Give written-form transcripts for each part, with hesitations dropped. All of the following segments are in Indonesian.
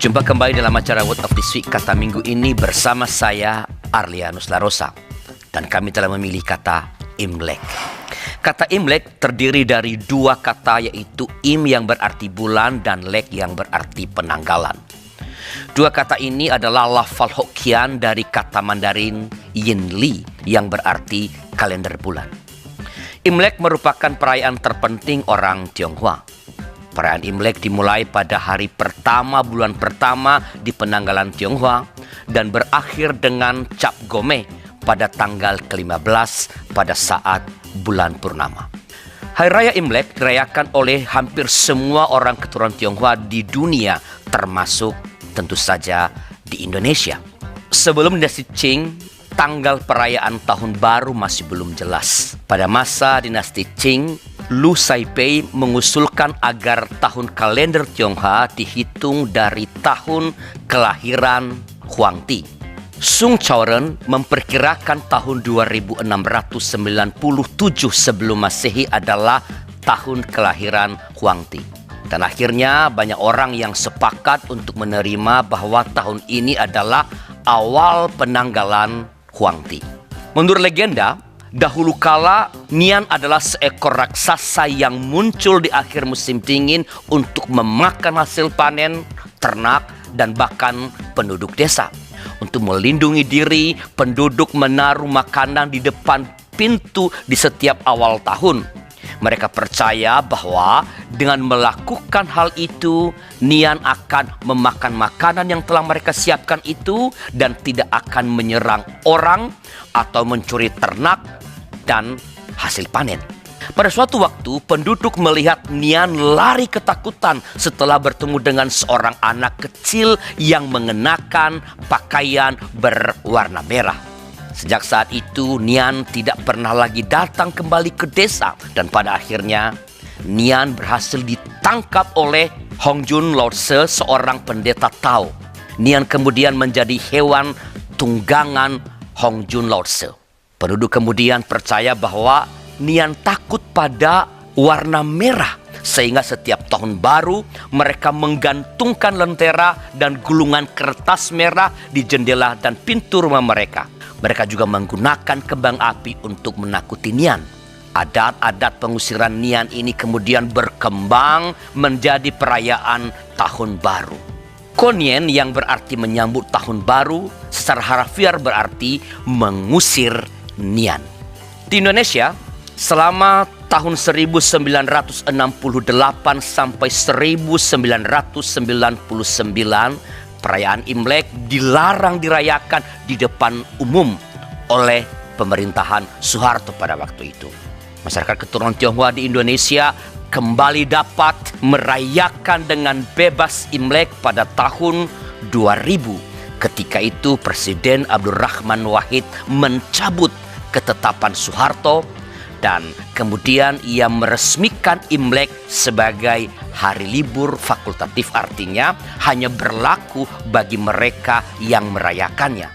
Jumpa kembali dalam acara Word of this Week kata minggu ini bersama saya Arlianus Larosa. Dan kami telah memilih kata Imlek. Kata Imlek terdiri dari dua kata, yaitu Im yang berarti bulan dan Lek yang berarti penanggalan. Dua kata ini adalah lafal Hokkien dari kata Mandarin Yinli yang berarti kalender bulan. Imlek merupakan perayaan terpenting orang Tionghoa. Perayaan Imlek dimulai pada hari pertama bulan pertama di penanggalan Tionghoa dan berakhir dengan Cap Gome pada tanggal ke-15 pada saat bulan purnama. Hari Raya Imlek dirayakan oleh hampir semua orang keturunan Tionghoa di dunia, termasuk tentu saja di Indonesia. Sebelum dinasti Qing, tanggal perayaan tahun baru masih belum jelas. Pada masa dinasti Qing, Lu Saipei mengusulkan agar tahun kalender Tionghoa dihitung dari tahun kelahiran Huangti. Sung Chaoren memperkirakan tahun 2697 sebelum Masehi adalah tahun kelahiran Huangti. Dan akhirnya banyak orang yang sepakat untuk menerima bahwa tahun ini adalah awal penanggalan Huangti. Menurut legenda, dahulu kala Nian adalah seekor raksasa yang muncul di akhir musim dingin untuk memakan hasil panen, ternak, dan bahkan penduduk desa. Untuk melindungi diri, penduduk menaruh makanan di depan pintu di setiap awal tahun. Mereka percaya bahwa dengan melakukan hal itu, Nian akan memakan makanan yang telah mereka siapkan itu dan tidak akan menyerang orang atau mencuri ternak dan hasil panen. Pada suatu waktu, penduduk melihat Nian lari ketakutan setelah bertemu dengan seorang anak kecil yang mengenakan pakaian berwarna merah. Sejak saat itu, Nian tidak pernah lagi datang kembali ke desa. Dan pada akhirnya, Nian berhasil ditangkap oleh Hongjun Lhotse, seorang pendeta Tao. Nian kemudian menjadi hewan tunggangan Hongjun Lhotse. Penduduk kemudian percaya bahwa Nian takut pada warna merah, sehingga setiap tahun baru mereka menggantungkan lentera dan gulungan kertas merah di jendela dan pintu rumah mereka. Mereka juga menggunakan kembang api untuk menakuti Nian. Adat-adat pengusiran Nian ini kemudian berkembang menjadi perayaan tahun baru. Konien yang berarti menyambut tahun baru secara harfiah berarti mengusir Nian. Di Indonesia, selama tahun 1968 sampai 1999, perayaan Imlek dilarang dirayakan di depan umum oleh pemerintahan Soeharto pada waktu itu. Masyarakat keturunan Tionghoa di Indonesia kembali dapat merayakan dengan bebas Imlek pada tahun 2000. Ketika itu Presiden Abdurrahman Wahid mencabut ketetapan Soeharto dan kemudian ia meresmikan Imlek sebagai hari libur fakultatif, artinya hanya berlaku bagi mereka yang merayakannya.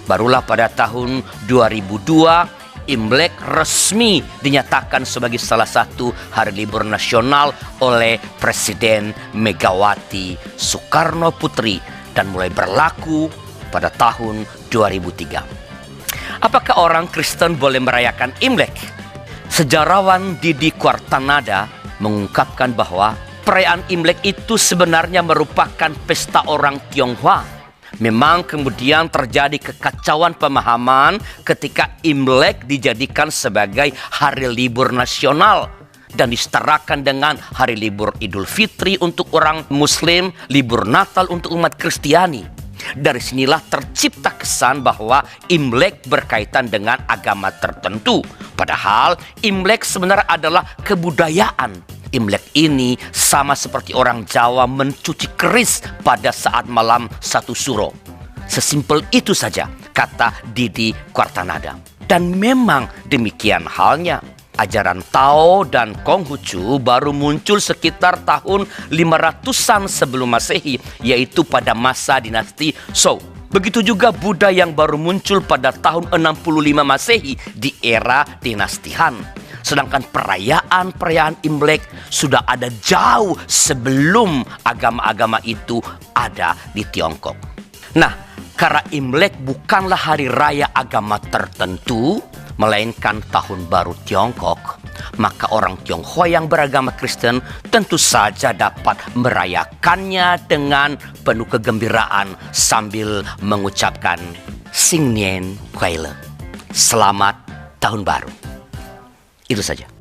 Barulah pada tahun 2002 Imlek resmi dinyatakan sebagai salah satu hari libur nasional oleh Presiden Megawati Soekarno Putri dan mulai berlaku pada tahun 2003. Apakah orang Kristen boleh merayakan Imlek? Sejarawan Didi Quartanada mengungkapkan bahwa perayaan Imlek itu sebenarnya merupakan pesta orang Tionghoa. Memang kemudian terjadi kekacauan pemahaman ketika Imlek dijadikan sebagai hari libur nasional dan disetarakan dengan hari libur Idul Fitri untuk orang Muslim, libur Natal untuk umat Kristiani. Dari sinilah tercipta kesan bahwa Imlek berkaitan dengan agama tertentu. Padahal Imlek sebenarnya adalah kebudayaan. Imlek ini sama seperti orang Jawa mencuci keris pada saat malam satu suro. Sesimpel itu saja, kata Didi Quartanada. Dan memang demikian halnya. Ajaran Tao dan Konghucu baru muncul sekitar tahun 500-an sebelum Masehi, yaitu pada masa dinasti Zhou. Begitu juga Buddha yang baru muncul pada tahun 65 Masehi di era dinasti Han. Sedangkan perayaan-perayaan Imlek sudah ada jauh sebelum agama-agama itu ada di Tiongkok. Nah, karena Imlek bukanlah hari raya agama tertentu, melainkan tahun baru Tiongkok, maka orang Tionghoa yang beragama Kristen tentu saja dapat merayakannya dengan penuh kegembiraan sambil mengucapkan Sing Nian Kuai Le. Selamat Tahun Baru. Itu saja.